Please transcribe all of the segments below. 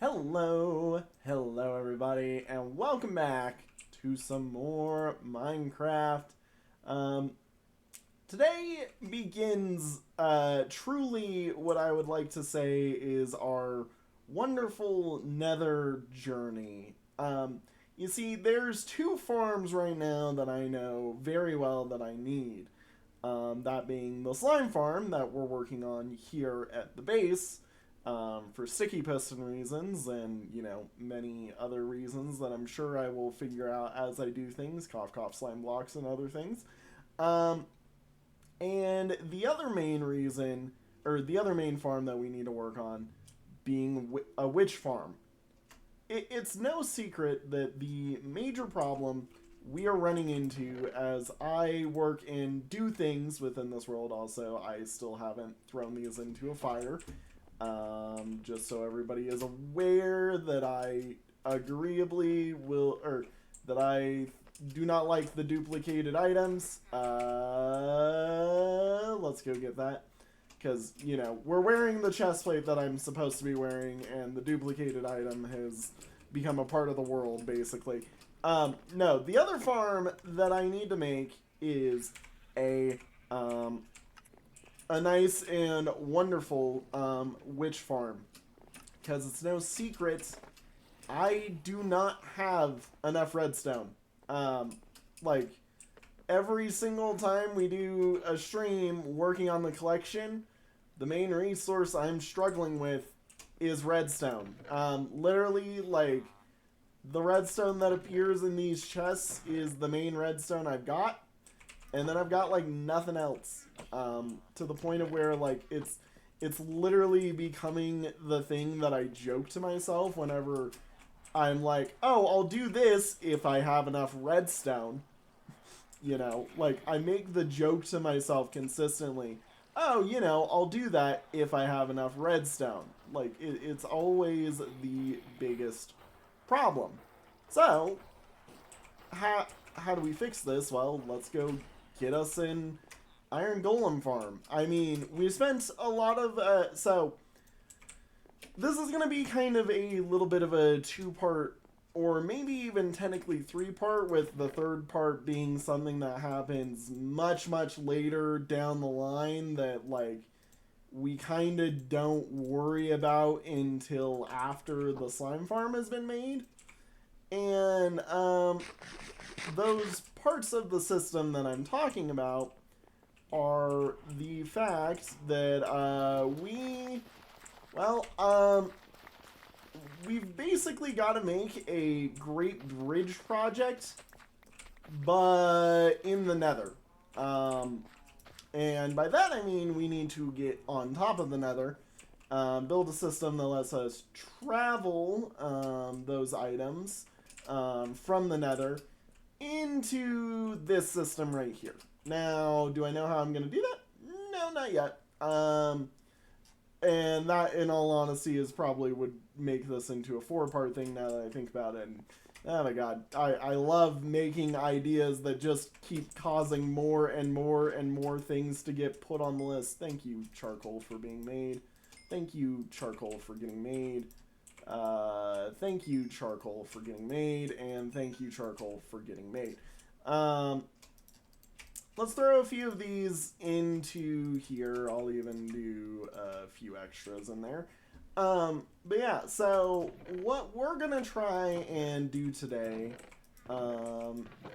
Hello everybody, and welcome back to some more Minecraft. Um, Today begins truly what I would like to say is our wonderful Nether journey. You see, there's two farms right now that I know very well that I need. That being the slime farm that we're working on here at the base, for sticky piston reasons and, many other reasons that I'm sure I will figure out as I do things, cough cough slime blocks and other things. Um, and the other main reason, or the other main farm that we need to work on, being a witch farm. It's no secret that the major problem we are running into as I work and do things within this world, also, I still haven't thrown these into a fire. Just so everybody is aware that I agreeably will, or that I do not like the duplicated items. Let's go get that. Because, we're wearing the chest plate that I'm supposed to be wearing, and the duplicated item has become a part of the world, basically. No, the other farm that I need to make is a nice and wonderful witch farm. Because it's no secret, I do not have enough redstone. Like, every single time we do a stream working on the collection, the main resource I'm struggling with is redstone. Literally, like, the redstone that appears in these chests is the main redstone I've got. And then I've got, like, nothing else. To the point of where, like, it's literally becoming the thing that I joke to myself whenever I'm like, oh, I'll do this if I have enough redstone. Like, I make the joke to myself consistently, oh, I'll do that if I have enough redstone. Like, it's always the biggest problem. So, how do we fix this? Well, let's go get us an iron golem farm. I mean, we spent a lot of, so, this is going to be kind of a little bit of a two-part, or maybe even technically three-part, with the third part being something that happens much, much later down the line that, like, we kind of don't worry about until after the slime farm has been made. And, those parts of the system that I'm talking about are the fact that, we've basically got to make a great bridge project, but in the Nether. And by that I mean we need to get on top of the Nether, build a system that lets us travel those items from the Nether into this system right here. Now, do I know how I'm going to do that? No, not yet. And that, in all honesty, is probably would make this into a four-part thing now that I think about it. And, oh my god, I love making ideas that just keep causing more and more and more things to get put on the list. Thank you, charcoal, for being made. Thank you, charcoal, for getting made. Thank you, charcoal, for getting made. And thank you, charcoal, for getting made. Let's throw a few of these into here. I'll even do a few extras in there. But yeah, so what we're gonna try and do today,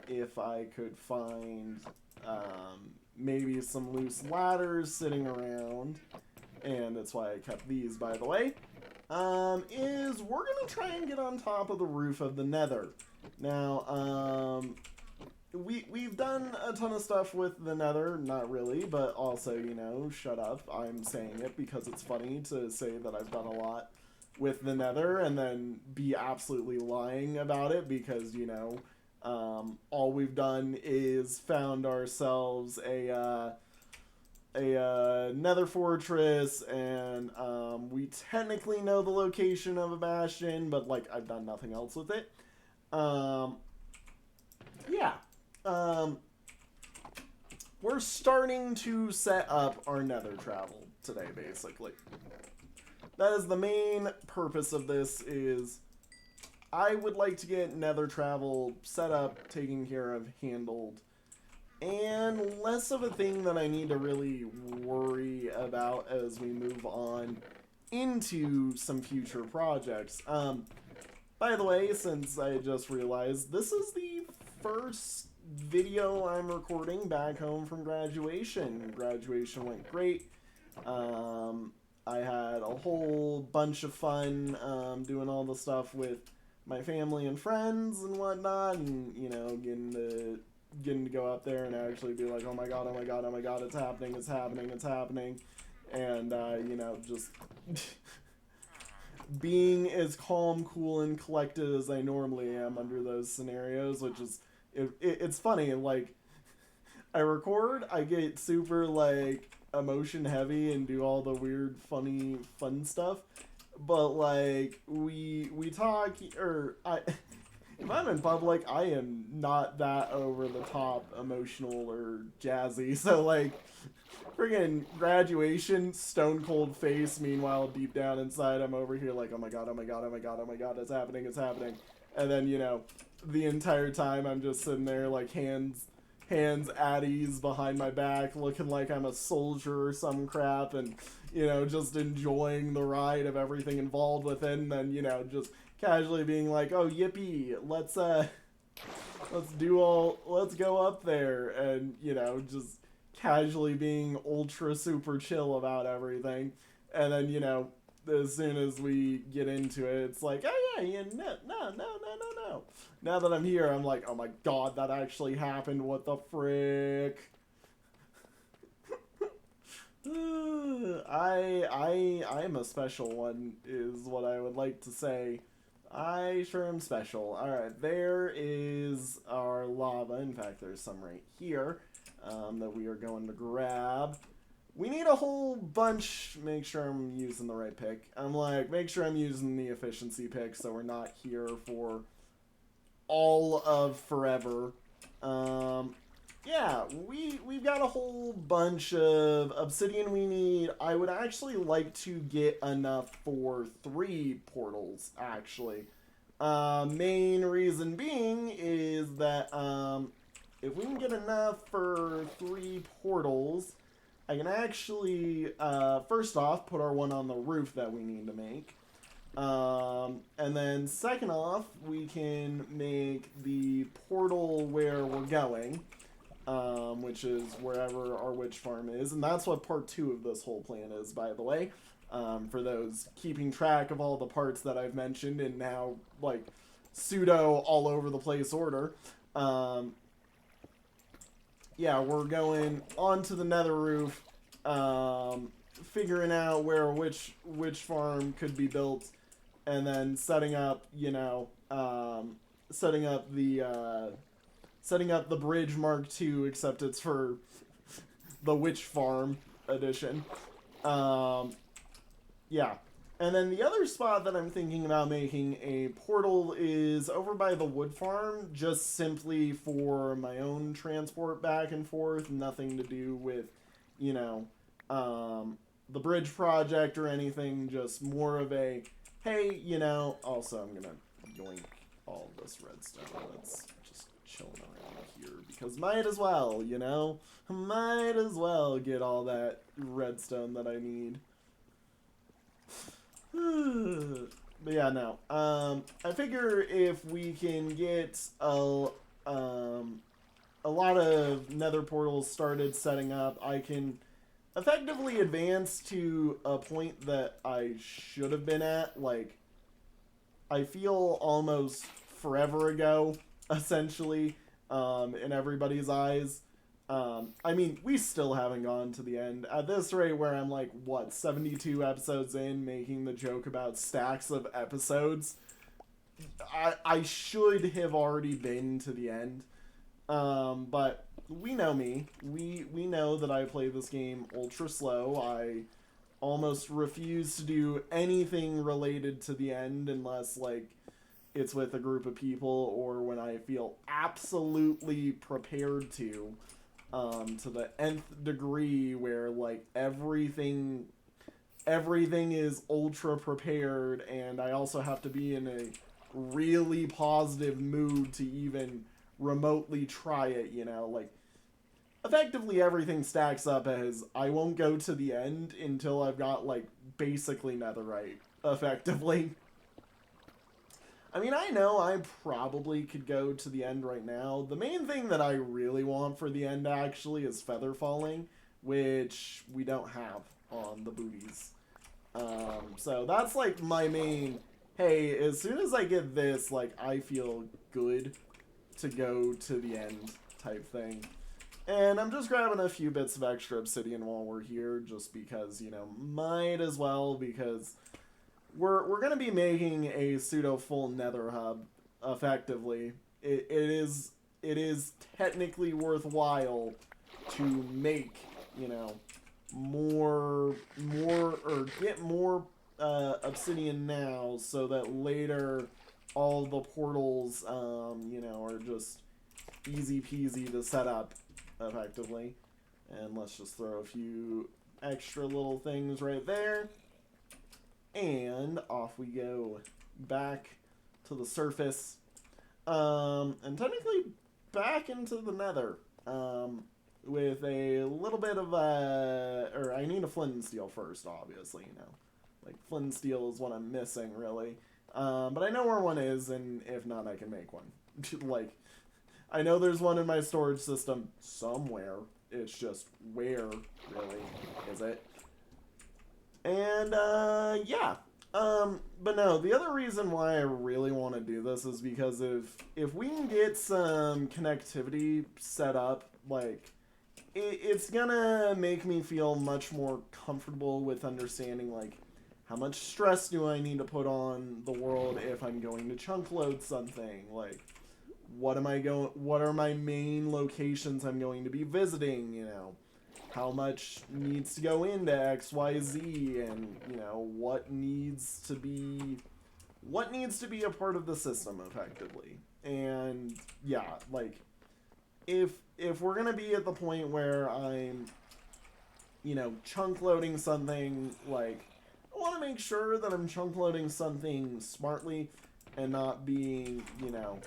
if I could find, maybe some loose ladders sitting around, and that's why I kept these, by the way, is we're gonna try and get on top of the roof of the Nether. Now, we've done a ton of stuff with the Nether, not really, but also, shut up, I'm saying it because it's funny to say that I've done a lot with the Nether and then be absolutely lying about it because, all we've done is found ourselves a Nether fortress, and we technically know the location of a bastion, but, like, I've done nothing else with it. Yeah. We're starting to set up our Nether travel today, basically. that is the main purpose of this. Is I would like to get Nether travel set up, taken care of, handled, and less of a thing that I need to really worry about as we move on into some future projects. By the way, since I just realized, this is the first video I'm recording back home from graduation. Graduation went great. I had a whole bunch of fun doing all the stuff with my family and friends and whatnot, and you know, getting to go up there and actually be like, oh my god, oh my god, oh my god, it's happening, it's happening, it's happening, and you know, just being as calm, cool, and collected as I normally am under those scenarios, which is it's funny. Like, I record, I get super like emotion heavy and do all the weird, funny, fun stuff. But like we talk, or I, if I'm in public, I am not that over the top emotional or jazzy. So like, friggin' graduation, stone cold face. Meanwhile, deep down inside, I'm over here like, oh my god, oh my god, oh my god, oh my god, it's happening, it's happening. And then, you know, the entire time I'm just sitting there like hands at ease behind my back, looking like I'm a soldier or some crap, and you know, just enjoying the ride of everything involved with it, and then, you know, just casually being like, oh yippee, let's go up there, and you know, just casually being ultra super chill about everything. And then, you know, as soon as we get into it, it's like, oh yeah, no. Now that I'm here, I'm like, oh my god, that actually happened. What the frick? I'm a special one, is what I would like to say. I sure am special. Alright, there is our lava. In fact, there's some right here that we are going to grab. We need a whole bunch. Make sure I'm using the right pick. I'm like, make sure I'm using the efficiency pick so we're not here for all of forever. Yeah, we've got a whole bunch of obsidian we need. I would actually like to get enough for 3 portals, actually. Main reason being is that if we can get enough for 3 portals, I can actually, first off, put our one on the roof that we need to make. And then second off, we can make the portal where we're going, which is wherever our witch farm is. And that's what part 2 of this whole plan is, by the way. For those keeping track of all the parts that I've mentioned in now, like, pseudo all over the place order. Yeah, we're going onto the nether roof, figuring out where which farm could be built, and then setting up, you know, setting up the bridge Mark II, except it's for the witch farm edition. Yeah. And then the other spot that I'm thinking about making a portal is over by the wood farm, just simply for my own transport back and forth, nothing to do with, you know, the bridge project or anything, just more of a, hey, you know, also I'm gonna yoink all this redstone that's just chilling around here, because might as well, you know, might as well get all that redstone that I need. But yeah, no. I figure if we can get a lot of nether portals started setting up, I can effectively advance to a point that I should have been at, like, I feel almost forever ago, essentially, in everybody's eyes. I mean, we still haven't gone to the end. At this rate, where I'm like, what, 72 episodes in, making the joke about stacks of episodes, I should have already been to the end. But we know me. We know that I play this game ultra slow. I almost refuse to do anything related to the end unless, like, it's with a group of people or when I feel absolutely prepared to the nth degree, where like everything everything is ultra prepared, and I also have to be in a really positive mood to even remotely try it, you know, like, effectively everything stacks up as I won't go to the end until I've got, like, basically netherite, effectively. I mean, I know I probably could go to the end right now. The main thing that I really want for the end, actually, is feather falling, which we don't have on the booties. So that's, like, my main, hey, as soon as I get this, like, I feel good to go to the end type thing. And I'm just grabbing a few bits of extra obsidian while we're here, just because, you know, might as well, because we're going to be making a pseudo-full nether hub, effectively. It is technically worthwhile to make, you know, more, or get more obsidian now, so that later all the portals, you know, are just easy peasy to set up, effectively. And let's just throw a few extra little things right there. And off we go back to the surface. And technically back into the nether. With a little bit of or I need a flint and steel first, obviously, you know. Like, flint and steel is what I'm missing, really. But I know where one is, and if not, I can make one. Like, I know there's one in my storage system somewhere. It's just where, really, is it? And, yeah. But no, the other reason why I really want to do this is because if we can get some connectivity set up, like, it's gonna make me feel much more comfortable with understanding, like, how much stress do I need to put on the world if I'm going to chunk load something? Like, what are my main locations I'm going to be visiting, you know? How much needs to go into XYZ, and, you know, what needs to be a part of the system, effectively. And yeah, like, if we're gonna be at the point where I'm, you know, chunk loading something, like, I want to make sure that I'm chunk loading something smartly and not being, you know,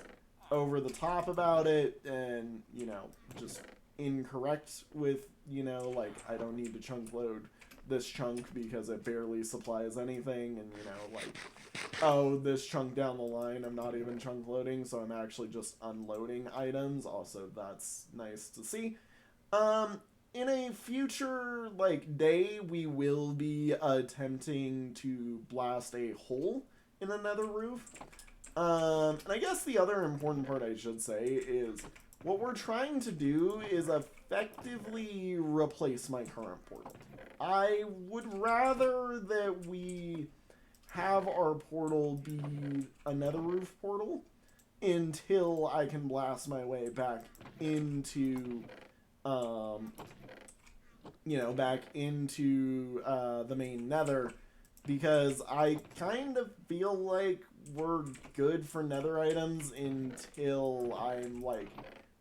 over the top about it, and, you know, just incorrect with, you know, like, I don't need to chunk load this chunk because it barely supplies anything, and, you know, like, oh, this chunk down the line I'm not even chunk loading, so I'm actually just unloading items. Also, that's nice to see. In a future, like, day, we will be attempting to blast a hole in the nether roof. And I guess the other important part I should say is what we're trying to do is effectively replace my current portal. I would rather that we have our portal be a nether roof portal until I can blast my way back into, you know, back into the main nether, because I kind of feel like we're good for nether items until I'm, like,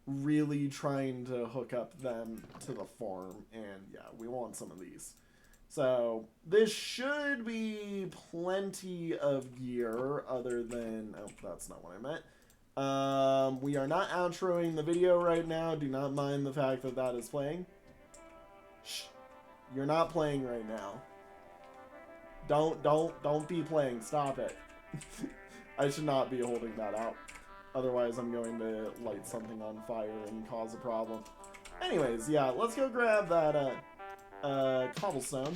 really trying to hook up them to the farm, and yeah, we want some of these. So this should be plenty of gear, other than, oh, that's not what I meant. We are not outroing the video right now. Do not mind the fact that that is playing. Shh. You're not playing right now. Don't be playing. Stop it. I should not be holding that out. Otherwise, I'm going to light something on fire and cause a problem. Anyways, yeah, let's go grab that, cobblestone.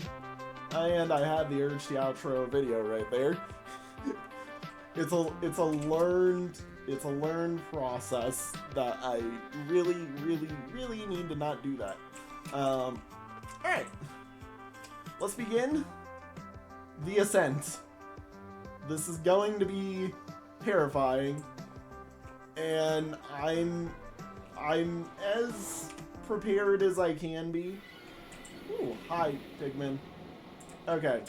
And I had the urge to outro a video right there. It's a learned process that I really need to not do that. Alright. Let's begin the ascent. This is going to be terrifying, and I'm as prepared as I can be. Ooh, hi, pigman. Okay.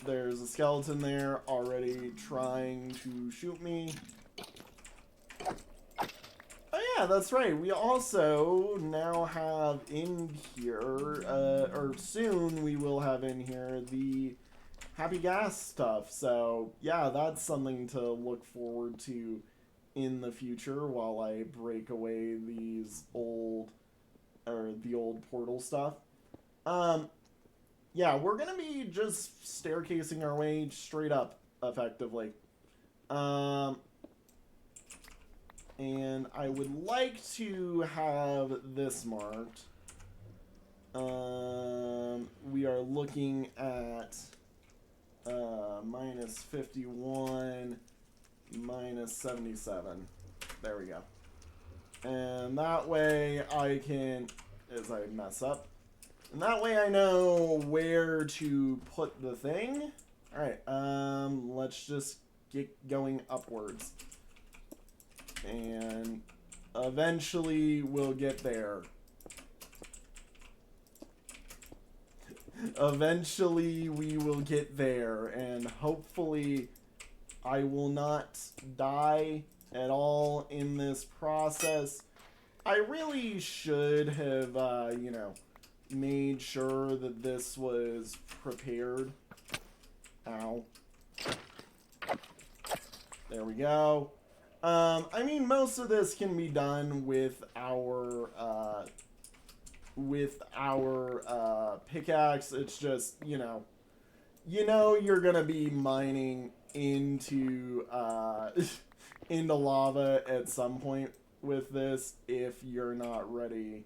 There's a skeleton there already trying to shoot me. Oh yeah, that's right. We also now have in here, or soon we will have in here the happy gas stuff. So yeah, that's something to look forward to in the future while I break away these old, or the old portal stuff. Um, yeah, we're gonna be just staircasing our way straight up, effectively. Um, and I would like to have this marked. We are looking at minus 51, minus 77. There we go. And that way I can, as I mess up, and that way I know where to put the thing. Alright, let's just get going upwards. And eventually we'll get there. Eventually we will get there, and hopefully I will not die at all in this process. I really should have, you know, made sure that this was prepared. Ow. There we go. I mean, most of this can be done with our pickaxe. It's just, you know you're gonna be mining into, into lava at some point with this if you're not ready,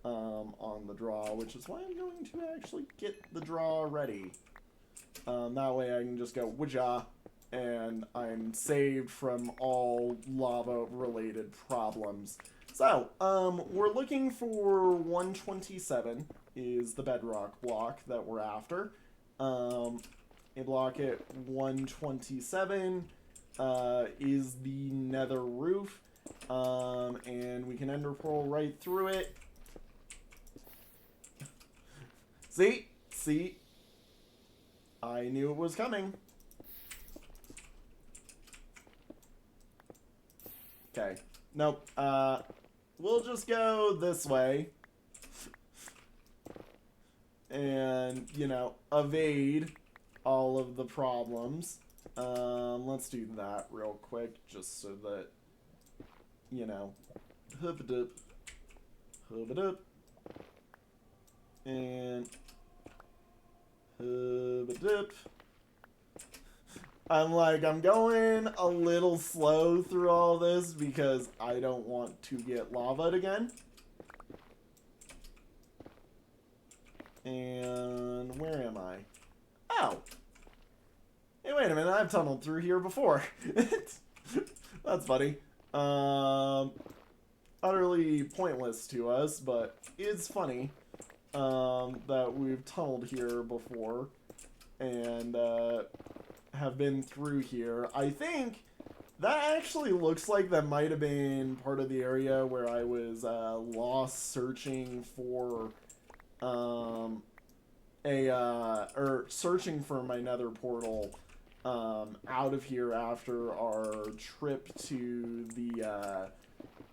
on the draw, which is why I'm going to actually get the draw ready. That way I can just go, wajah, and I'm saved from all lava-related problems. So, we're looking for 127 is the bedrock block that we're after. A block at 127 is the nether roof, and we can ender pearl right through it. See? I knew it was coming. Okay. Nope. We'll just go this way. And, evade all of the problems. Let's do that real quick, just so that, hub-a-dup, hub-a-dup, and hub-a-dup. I'm going a little slow through all this because I don't want to get lava'd again. And where am I? Oh! Hey, wait a minute, I've tunneled through here before. That's funny. Utterly pointless to us, but it's funny that we've tunneled here before and have been through here. I think that actually looks like that might have been part of the area where I was lost searching for searching for my nether portal out of here after our trip to the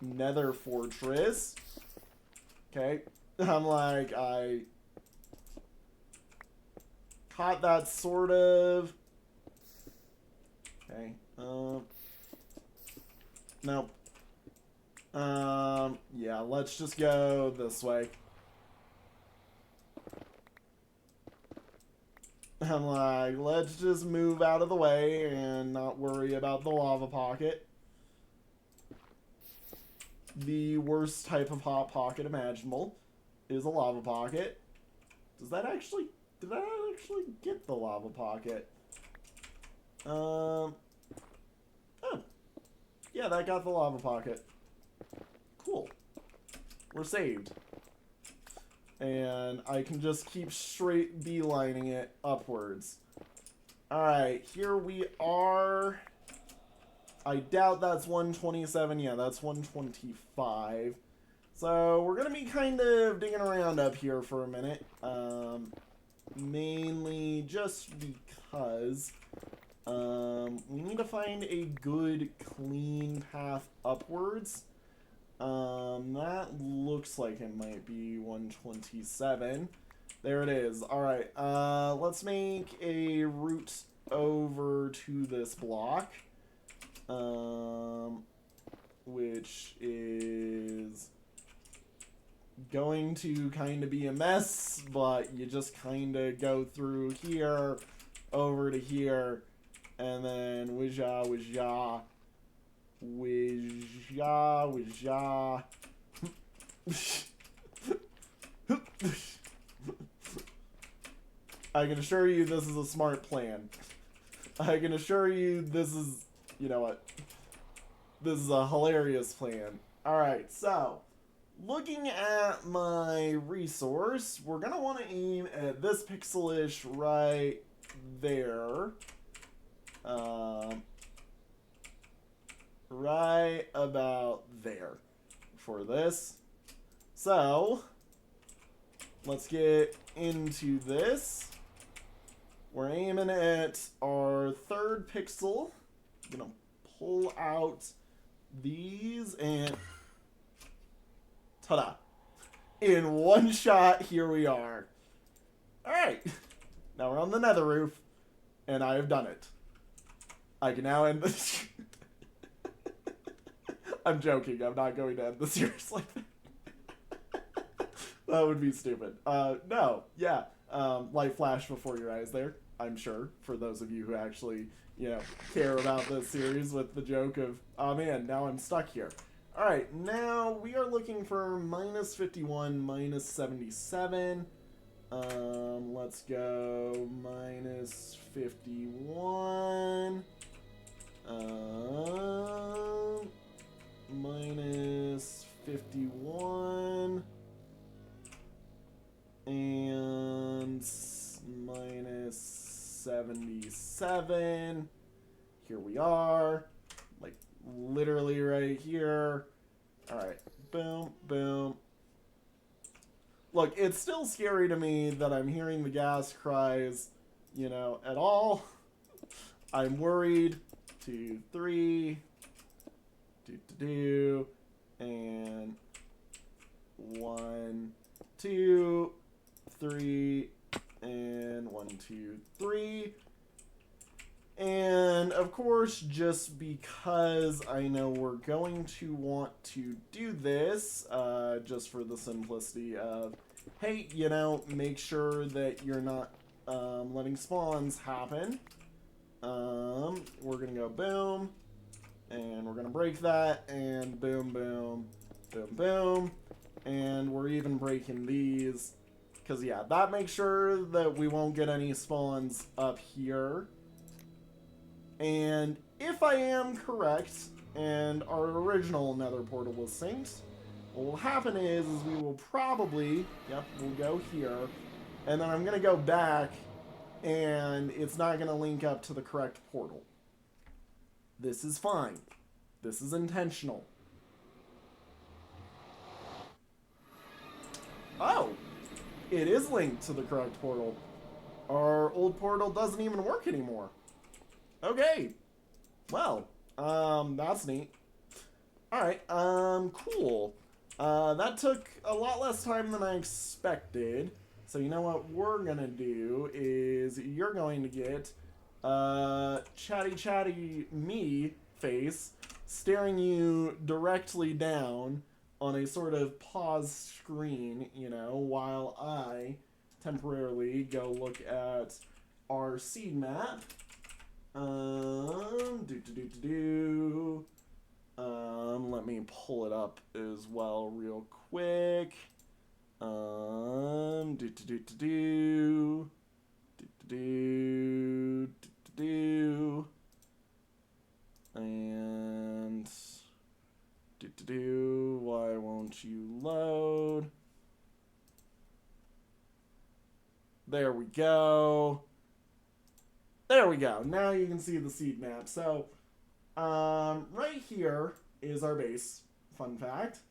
nether fortress. Okay. I caught that sort of. Okay. Nope. Yeah, let's just go this way. Let's just move out of the way and not worry about the lava pocket. The worst type of hot pocket imaginable is a lava pocket. Did I actually get the lava pocket? Oh. Yeah, that got the lava pocket. Cool. We're saved. And I can just keep straight beelining it upwards. Alright, here we are. I doubt that's 127. Yeah, that's 125. So, we're going to be kind of digging around up here for a minute. Mainly just because we need to find a good, clean path upwards. That looks like it might be 127. There it is. Alright, let's make a route over to this block. Which is going to kind of be a mess, but you just kind of go through here, over to here, and then whizja, whizja, whizja, whizja. I can assure you this is a smart plan. I can assure you this is, you know what, this is a hilarious plan. Alright, so, looking at my resource, we're going to want to aim at this pixelish right there. Right about there for this. So, let's get into this. We're aiming at our third pixel. I'm going to pull out these and ta-da. In one shot, here we are. Alright. Now we're on the nether roof, and I have done it. I can now end this. I'm joking. I'm not going to end the series like that. That would be stupid. No. Yeah. Light flash before your eyes there, I'm sure, for those of you who actually, you know, care about this series with the joke of, oh man, now I'm stuck here. Alright, now we are looking for minus 51, minus 77. Let's go minus 51. Minus 51. And minus 77. Here we are. Like, literally right here. Alright. Boom, boom. Look, it's still scary to me that I'm hearing the gas cries, you know, at all. I'm worried. 2, 3. And 1, 2, 3, and 1, 2, 3. And of course, just because I know we're going to want to do this, just for the simplicity of, hey, you know, make sure that you're not letting spawns happen. We're gonna go boom, and we're gonna break that, and boom, boom, boom, boom, and we're even breaking these, because yeah, that makes sure that we won't get any spawns up here. And if I am correct, and our original nether portal was synced, what will happen is we will probably, yep, we'll go here, and then I'm going to go back, and it's not going to link up to the correct portal. This is fine. This is intentional. Oh! It is linked to the correct portal. Our old portal doesn't even work anymore. Okay. Well, that's neat. Alright, cool. That took a lot less time than I expected. So you know what we're gonna do is you're going to get chatty me face staring you directly down on a sort of pause screen, you know, while I temporarily go look at our seed map. Let me pull it up as well real quick. And why won't you load? There we go. There we go. Now you can see the seed map. So, right here is our base. Fun fact.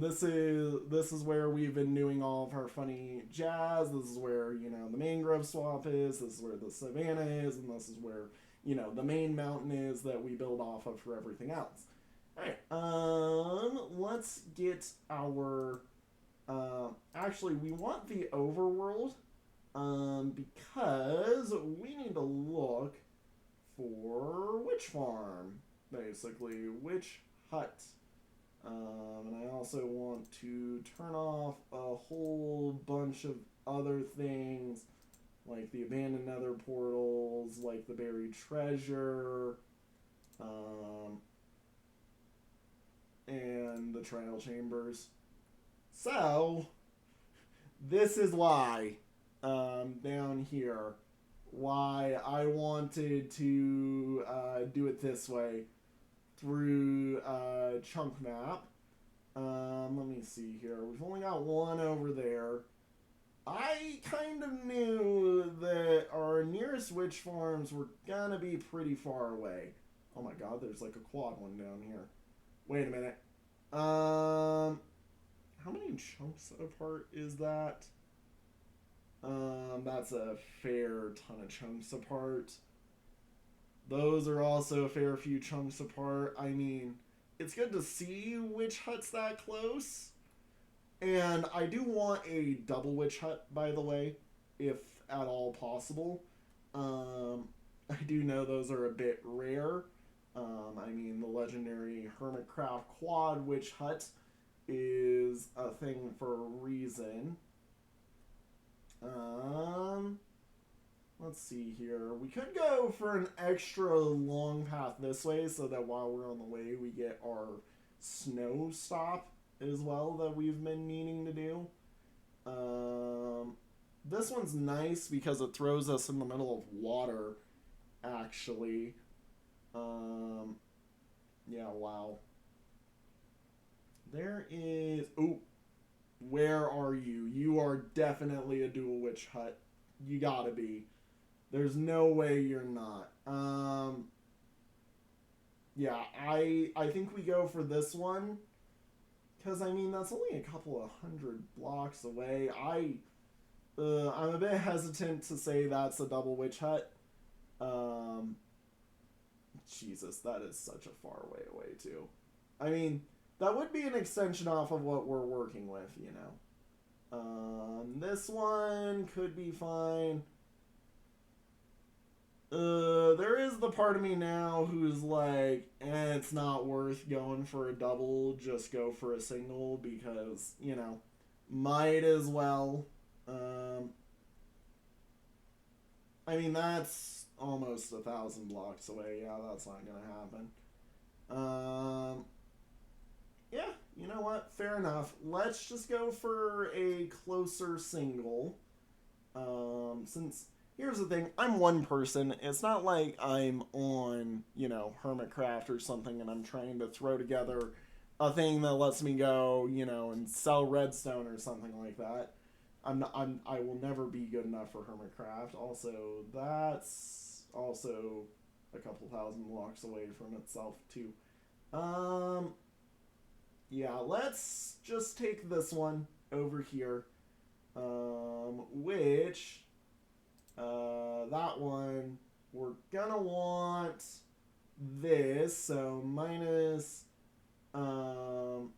This is where we've been doing all of our funny jazz. This is where, you know, the mangrove swamp is. This is where the savanna is, and this is where, you know, the main mountain is that we build off of for everything else. Alright, let's get our, actually, we want the overworld, because we need to look for witch farm, basically, witch hut. And I also want to turn off a whole bunch of other things, like the abandoned nether portals, like the buried treasure, um, and the trial chambers. So, this is why, down here, why I wanted to do it this way through chunk map. Let me see here. We've only got one over there. I kind of knew that our nearest witch farms were gonna be pretty far away. Oh my god, there's like a quad one down here. Wait a minute. How many chunks apart is that? That's a fair ton of chunks apart. Those are also a fair few chunks apart. I mean, it's good to see witch huts that close. And I do want a double witch hut, by the way, if at all possible. I do know those are a bit rare. I mean, the legendary Hermitcraft Quad Witch Hut is a thing for a reason. Let's see here. We could go for an extra long path this way so that while we're on the way, we get our snow stop as well that we've been meaning to do. This one's nice because it throws us in the middle of water, actually. Yeah, wow. There is... Ooh. Where are you? You are definitely a dual witch hut. You gotta be. There's no way you're not. Yeah, I think we go for this one. Because, I mean, that's only a couple of hundred blocks away. I'm a bit hesitant to say that's a double witch hut. Jesus, that is such a far way away, too. I mean, that would be an extension off of what we're working with, you know. This one could be fine. There is the part of me now who's like, it's not worth going for a double, just go for a single because, you know, might as well. I mean, that's almost 1,000 blocks away. Yeah, that's not gonna happen. Yeah, you know what? Fair enough. Let's just go for a closer single. Since here's the thing, I'm one person. It's not like I'm on, you know, Hermitcraft or something and I'm trying to throw together a thing that lets me go, you know, and sell redstone or something like that. I will never be good enough for Hermitcraft. Also, that's also a couple thousand blocks away from itself too. Yeah, let's just take this one over here. Which that one, we're gonna want this, so minus, can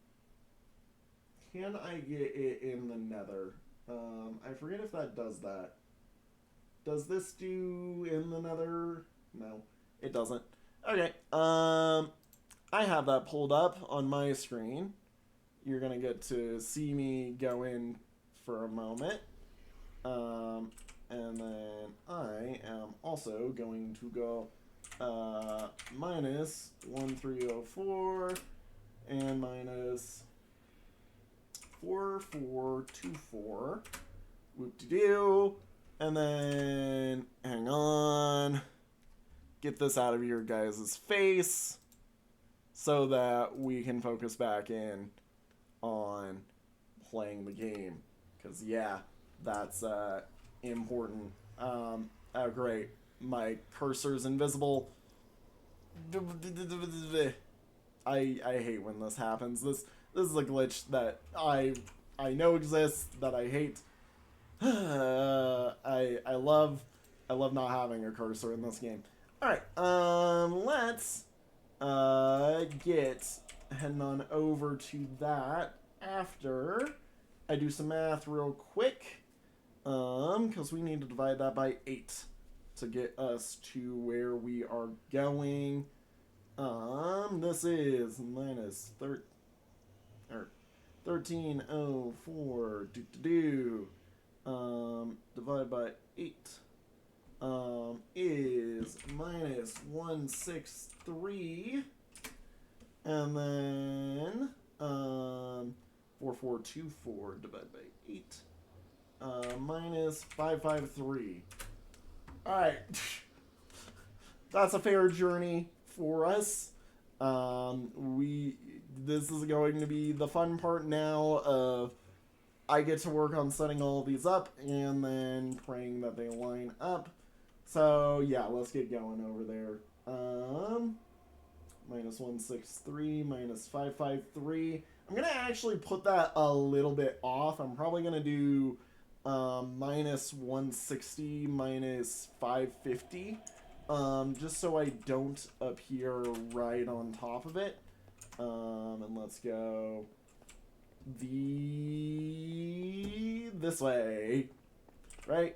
I get it in the nether? I forget if that does that. Does this do in the nether? No, it doesn't. Okay, I have that pulled up on my screen. You're gonna get to see me go in for a moment. And then I am also going to go minus 1304 and minus 4424. Whoop-de-doo. And then, hang on. Get this out of your guys' face so that we can focus back in on playing the game. Because, yeah, that's important. Oh, great. My cursor's invisible. I hate when this happens. This is a glitch that I know exists, that I hate. I love not having a cursor in this game. Alright, let's get heading on over to that after I do some math real quick. Because we need to divide that by 8 to get us to where we are going. This is minus 1304 divided by 8 is minus 163, and then 4424 divided by 8 minus 553. All right. That's a fair journey for us. This is going to be the fun part now of I get to work on setting all of these up and then praying that they line up. So yeah, let's get going over there. Minus 163 minus 553. I'm gonna actually put that a little bit off. I'm probably gonna do minus 160 minus 550. Just so I don't appear right on top of it. And let's go this way, right?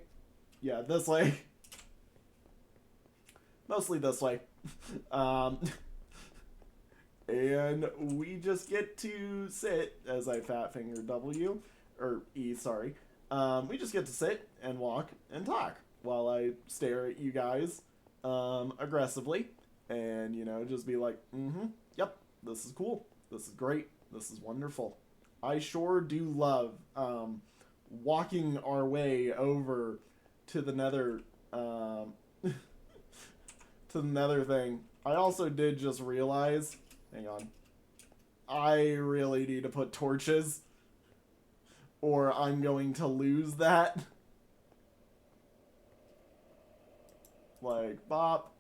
Yeah, this way. Mostly this way. And we just get to sit, as I fat finger W, or E, sorry. We just get to sit and walk and talk while I stare at you guys aggressively, and just be like, yep, this is cool, this is great, this is wonderful. I sure do love walking our way over to the Nether to the Nether thing. I also did just realize, hang on, I really need to put torches or I'm going to lose that. Like, bop.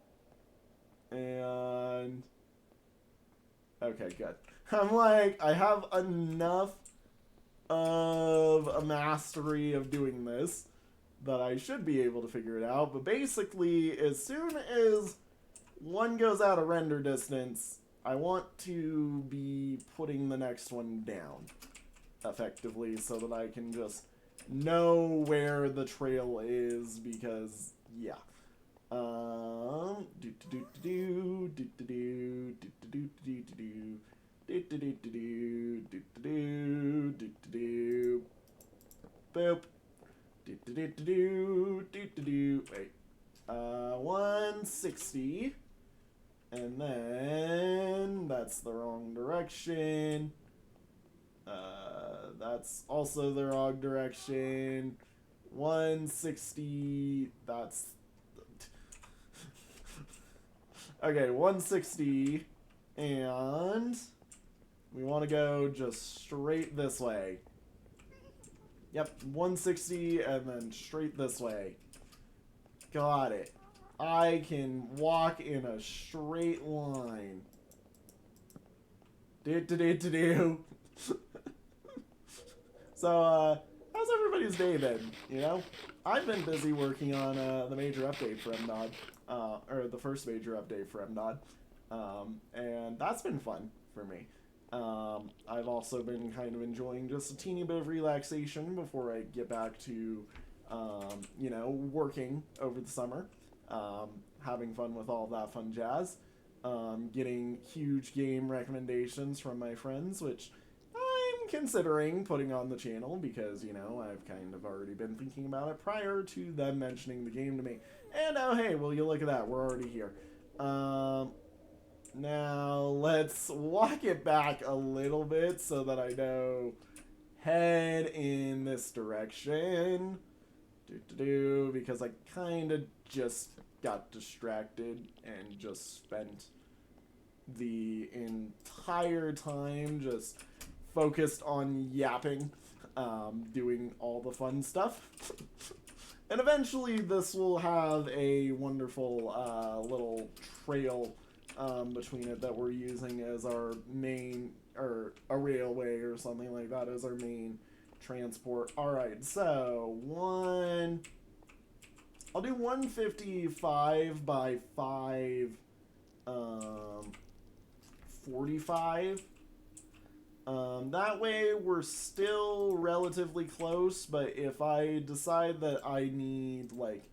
And okay, good. I'm like, I have enough of a mastery of doing this that I should be able to figure it out. But basically, as soon as one goes out of render distance, I want to be putting the next one down effectively so that I can just know where the trail is, because yeah. Boop. Wait. 160. And then that's the wrong direction. That's also the wrong direction. 160. That's okay, 160, and we want to go just straight this way. Yep, 160 and then straight this way. Got it. I can walk in a straight line. So, how's everybody's day been? I've been busy working on the major update for MNOD. Or the first major update for MNOD. And that's been fun for me. I've also been kind of enjoying just a teeny bit of relaxation before I get back to, working over the summer. Having fun with all that fun jazz. Getting huge game recommendations from my friends, which I'm considering putting on the channel because, I've kind of already been thinking about it prior to them mentioning the game to me. And oh hey, will you look at that, we're already here. Now let's walk it back a little bit so that I know head in this direction. Because I kind of just got distracted and just spent the entire time just focused on yapping, doing all the fun stuff. And eventually this will have a wonderful little trail between it that we're using as our main, or a railway or something like that as our main transport. Alright, so I'll do 155 by 5 45. That way we're still relatively close, but if I decide that I need, like,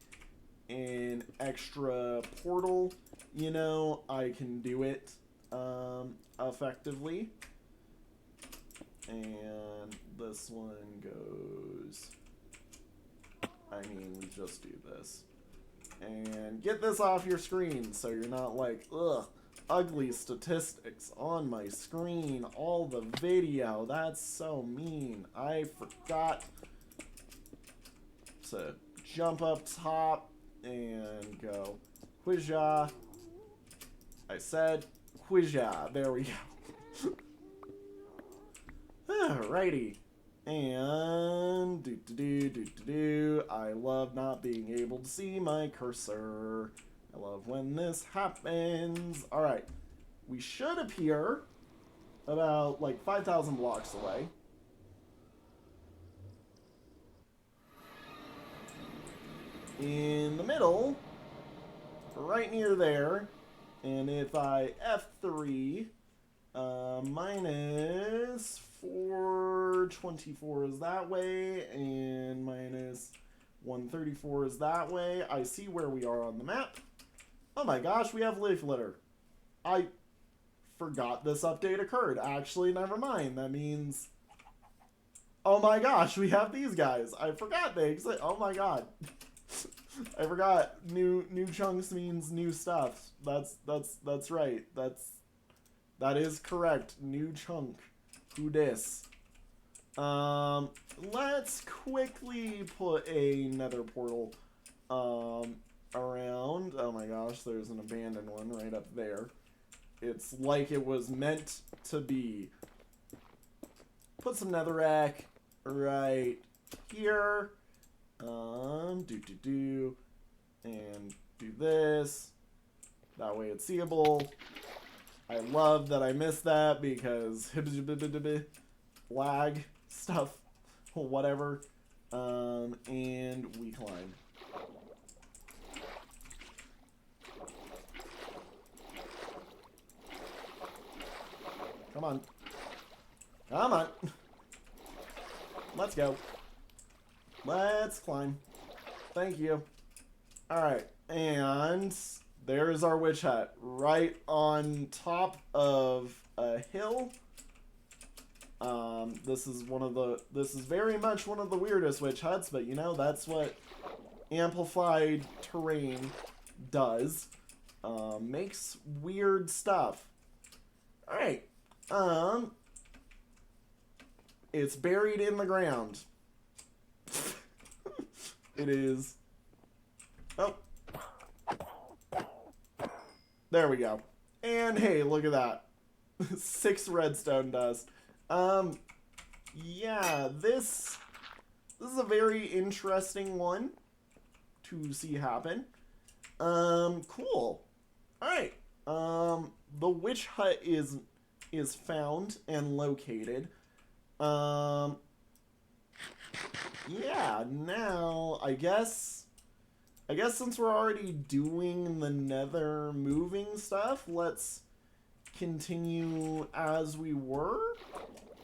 an extra portal, you know, I can do it, effectively. And this one goes... I mean, we just do this. And get this off your screen so you're not like, ugh, ugly statistics on my screen, all the video. That's so mean. I forgot to jump up top and go Quizja. I said Quizja. There we go. Alrighty. And I love not being able to see my cursor. I love when this happens. Alright. We should appear about like 5,000 blocks away. In the middle, right near there. And if I F3, minus 424 is that way, and minus 134 is that way. I see where we are on the map. Oh my gosh, we have leaf litter. I forgot this update occurred. Actually, never mind. That means... Oh my gosh, we have these guys. I forgot they exist. Oh my god. I forgot new chunks means new stuff. That's right. That is correct. New chunk. Who dis? Let's quickly put a nether portal around. Oh my gosh, there's an abandoned one right up there. It's like it was meant to be. Put some netherrack right here. And do this. That way it's seeable. I love that I missed that because lag stuff, whatever. And we climb. Come on. Come on. Let's go. Let's climb. Thank you. Alright, and there's our witch hut right on top of a hill. This is very much one of the weirdest witch huts, but you know, that's what amplified terrain does. Makes weird stuff. Alright. It's buried in the ground. It is. Oh. There we go. And hey, look at that. 6 redstone dust. Yeah, this is a very interesting one to see happen. Cool. Alright. The witch hut is found and located. Yeah, now I guess since we're already doing the nether moving stuff, let's continue as we were,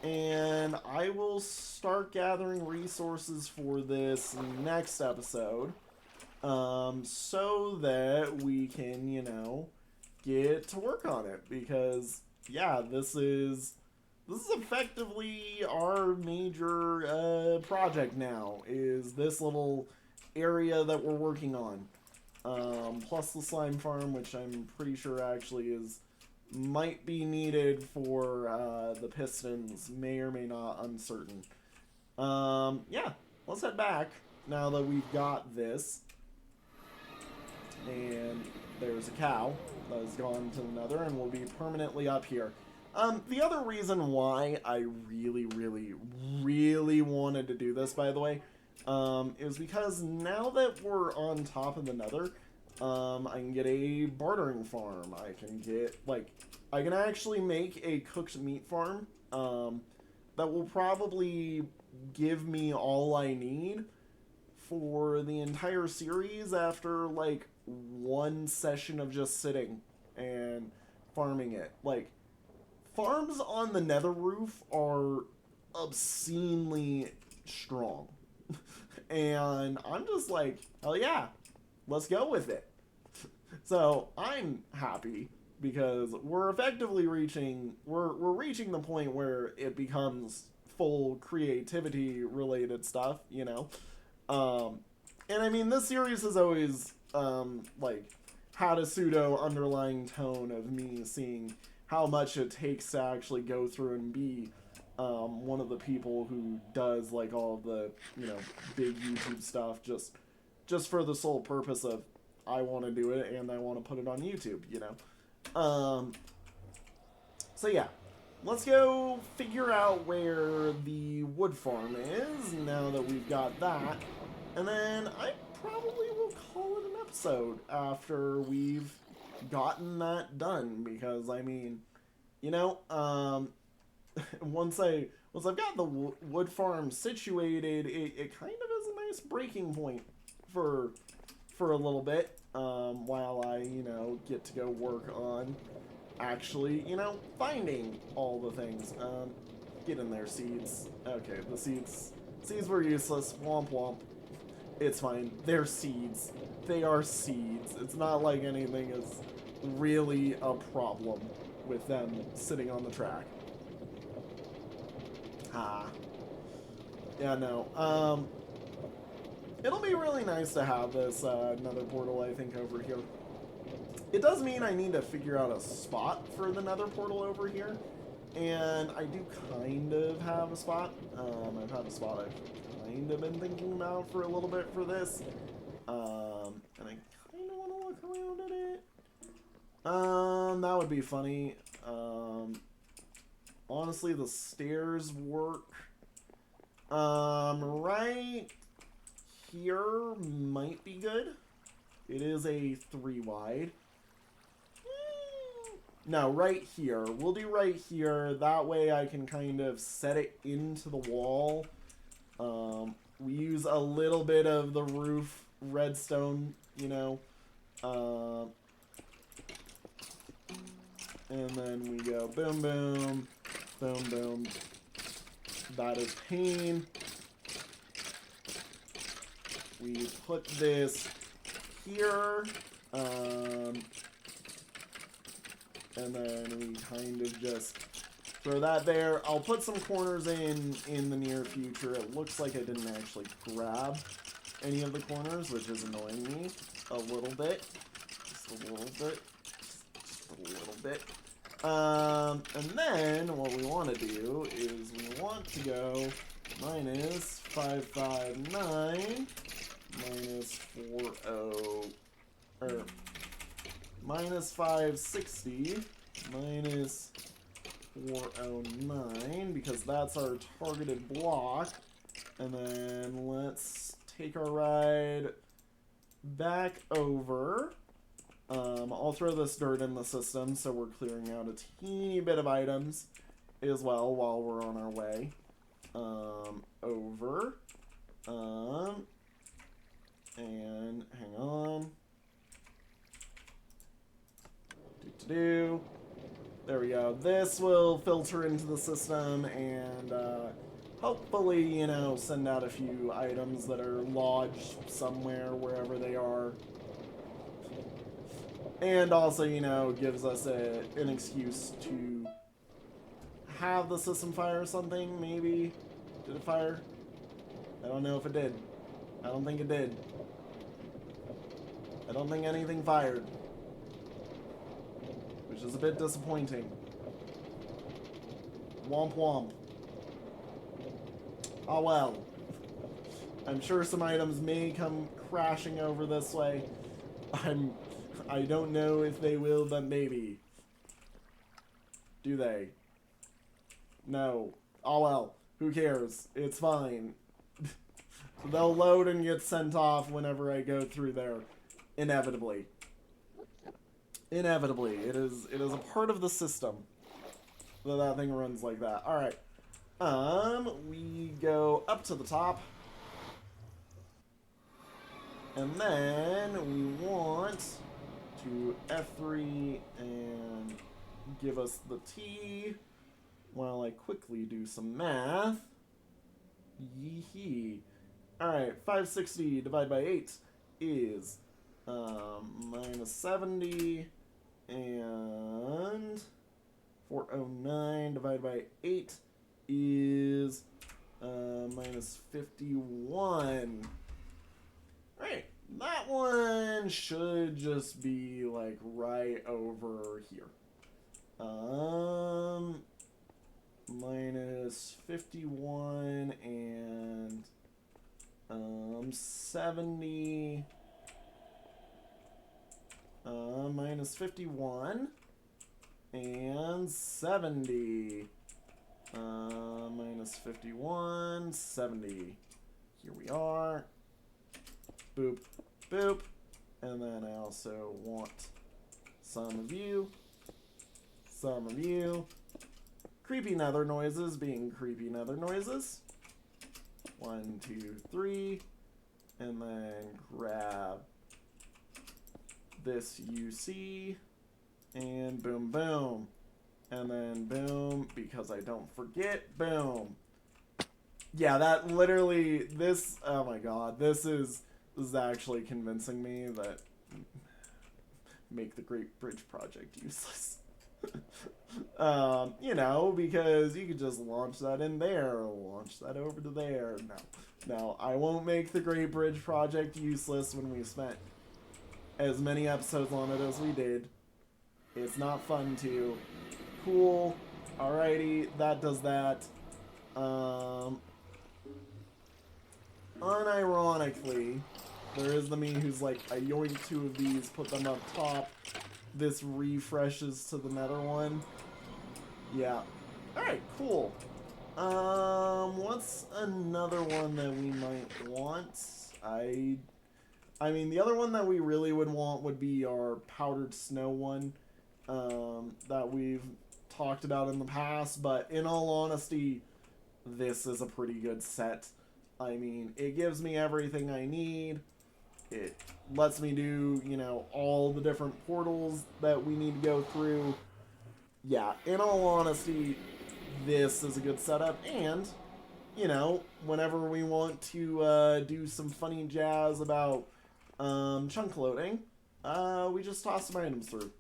and I will start gathering resources for this next episode, so that we can, you know, get to work on it, because yeah, this is effectively our major project now, is this little area that we're working on. Plus the slime farm, which I'm pretty sure actually might be needed for the pistons, may or may not, uncertain. Yeah, let's head back now that we've got this. And there's a cow that has gone to the nether and will be permanently up here. The other reason why I really wanted to do this, by the way, is because now that we're on top of the nether, I can get a bartering farm. I can actually make a cooked meat farm, that will probably give me all I need for the entire series after, like, one session of just sitting and farming it. Like, farms on the Nether roof are obscenely strong. And I'm just like, hell yeah, let's go with it. So I'm happy because we're effectively reaching we're reaching the point where it becomes full creativity related stuff, you know. And I mean, this series has always like had a pseudo underlying tone of me seeing how much it takes to actually go through and be one of the people who does like all of the, you know, big YouTube stuff just for the sole purpose of I want to do it and I want to put it on YouTube, you know. So yeah, let's go figure out where the wood farm is now that we've got that. And then I probably will call it an episode after we've gotten that done, because I mean, you know, once I've got the wood farm situated, it kind of is a nice breaking point for a little bit, while I, you know, get to go work on actually, you know, finding all the things. Get in there, seeds. Okay, the seeds were useless. Womp womp. It's fine. They're seeds. They are seeds. It's not like anything is really a problem with them sitting on the track. Ah. Yeah, no. It'll be really nice to have this nether portal, I think, over here. It does mean I need to figure out a spot for the nether portal over here. And I do kind of have a spot. I've had a spot I've kind of been thinking about for a little bit for this. And I kind of want to look around at it. That would be funny. Honestly, the stairs work. Right here might be good. It is a 3 wide. No, right here. We'll do right here. That way I can kind of set it into the wall. We use a little bit of the roof redstone, you know. And then we go boom, boom, boom, boom. That is pane. We put this here. And then we kind of just throw that there. I'll put some corners in the near future. It looks like I didn't actually grab any of the corners, which is annoying me a little bit. Just a little bit. Just a little bit. And then what we want to do is we want to go minus 559 minus 40, or minus 560 minus 409, because that's our targeted block. And then let's take our ride back over. I'll throw this dirt in the system so we're clearing out a teeny bit of items as well while we're on our way. Over. And hang on. There we go. This will filter into the system and hopefully, you know, send out a few items that are lodged somewhere, wherever they are. And also, you know, gives us an excuse to have the system fire something, maybe. Did it fire? I don't know if it did. I don't think it did. I don't think anything fired. Which is a bit disappointing. Womp womp. Oh well. I'm sure some items may come crashing over this way. I don't know if they will, but maybe. Do they? No. Oh well. Who cares? It's fine. They'll load and get sent off whenever I go through there. Inevitably. Inevitably. It is a part of the system that thing runs like that. Alright. We go up to the top. And then we want to F3 and give us the T while I quickly do some math. Yee-hee. Alright, 560 divided by 8 is minus 70, and 409 divided by 8 is minus 51. Alright, that one should just be like right over here. Minus 51 and 70. Minus 51 and 70. Minus 51, 70. Here we are. Boop, boop. And then I also want some of you. Some of you. Creepy nether noises being creepy nether noises. 1, 2, 3. And then grab this UC. And boom, boom. And then boom, because I don't forget, boom. Yeah, that literally, this, oh my god, this is actually convincing me that make the Great Bridge Project useless. You know, because you could just launch that in there, or launch that over to there. No, I won't make the Great Bridge Project useless when we spent as many episodes on it as we did. It's not fun to. Cool. Alrighty, that does that. Unironically, there is the me who's like, I yoink 2 of these, put them up top. This refreshes to the nether one. Yeah. Alright, cool. What's another one that we might want? I mean, the other one that we really would want would be our powdered snow one. That we've talked about in the past, but in all honesty, this is a pretty good set. I mean, it gives me everything I need. It lets me do, you know, all the different portals that we need to go through. Yeah, in all honesty, this is a good setup, and, you know, whenever we want to do some funny jazz about chunk loading, we just toss some items through.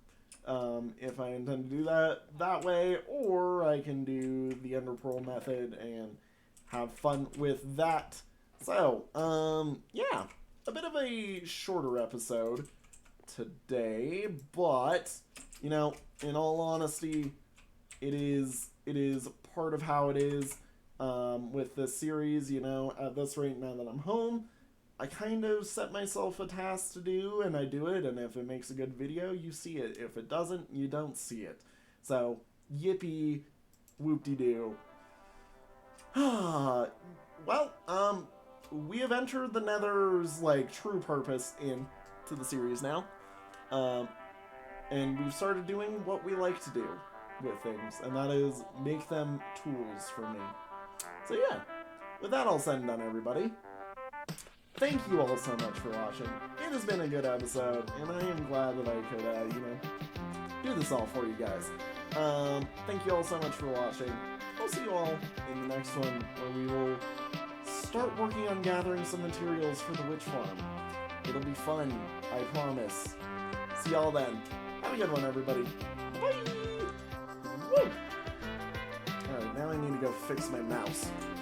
If I intend to do that way, or I can do the Ender Pearl method and have fun with that. So, yeah, a bit of a shorter episode today, but, you know, in all honesty, it is part of how it is with this series. You know, at this rate, now that I'm home, I kind of set myself a task to do, and I do it, and if it makes a good video, you see it. If it doesn't, you don't see it. So, yippee, whoop-de-doo. Well, we have entered the Nether's, like, true purpose into the series now. And we've started doing what we like to do with things, and that is make them tools for me. So yeah, with that all said and done, everybody, thank you all so much for watching. It has been a good episode, and I am glad that I could, you know, do this all for you guys. Thank you all so much for watching. I'll see you all in the next one, where we will start working on gathering some materials for the witch farm. It'll be fun, I promise. See y'all then. Have a good one, everybody. Bye! Woo! Alright, now I need to go fix my mouse.